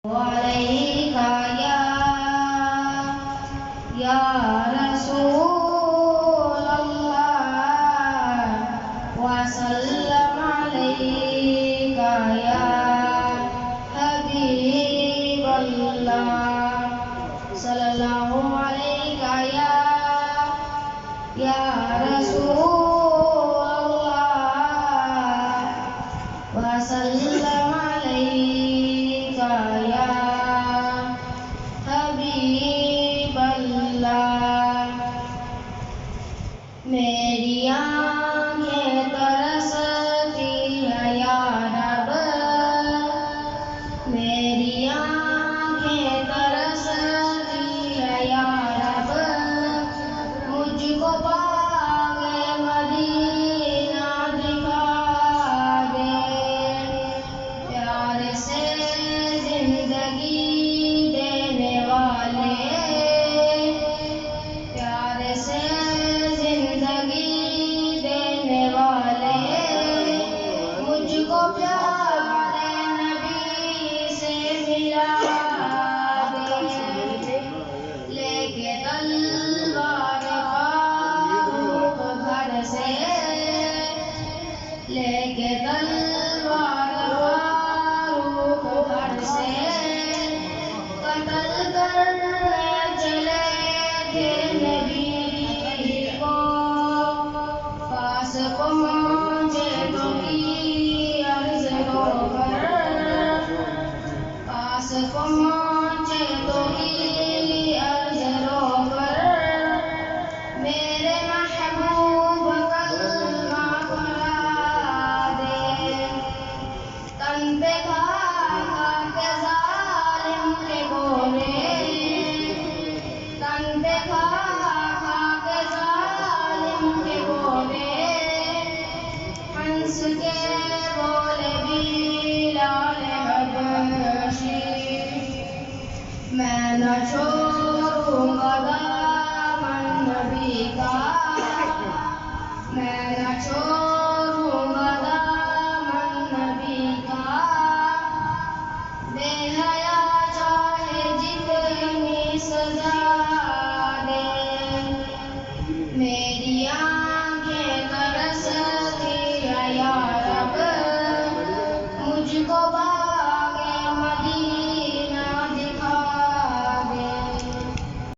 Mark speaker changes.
Speaker 1: عليك يا رسول الله وسلم عليك يا حبيب الله صلى الله عليك يا رسول الله وسلم عليك يا حبیب اللہ میری آنکھیں ترستی ہیں یا رب میری آنکھیں ترستی ہیں یا رب مجھ کو باغ مدینہ دکھا دے پیار سے زندگی دینے والے پیار سے زندگی دینے والے مجھ کو پیارے نبی سے ملا دے لے کے تلوار فاروق گھر سے لے کے تلوار فاروق گھر سے قتل کرنے چلے تھے نبی کو پاس پہنچے تو کی عرض رو کر پاس پہنچے تو کی عرض رو کر میرے محبوب کلمہ پڑھا دے تن پہ کھا کے ظالم کے گولے تن پہ کھا کے ظالم کے گولے ہنس کے بولے بلال حبشی میں نہ چھوڑوں گا دامن نبی کا میں نہ چھوڑوں گا دامن نبی کا بے حیا چاہے جتنی سزا دے میری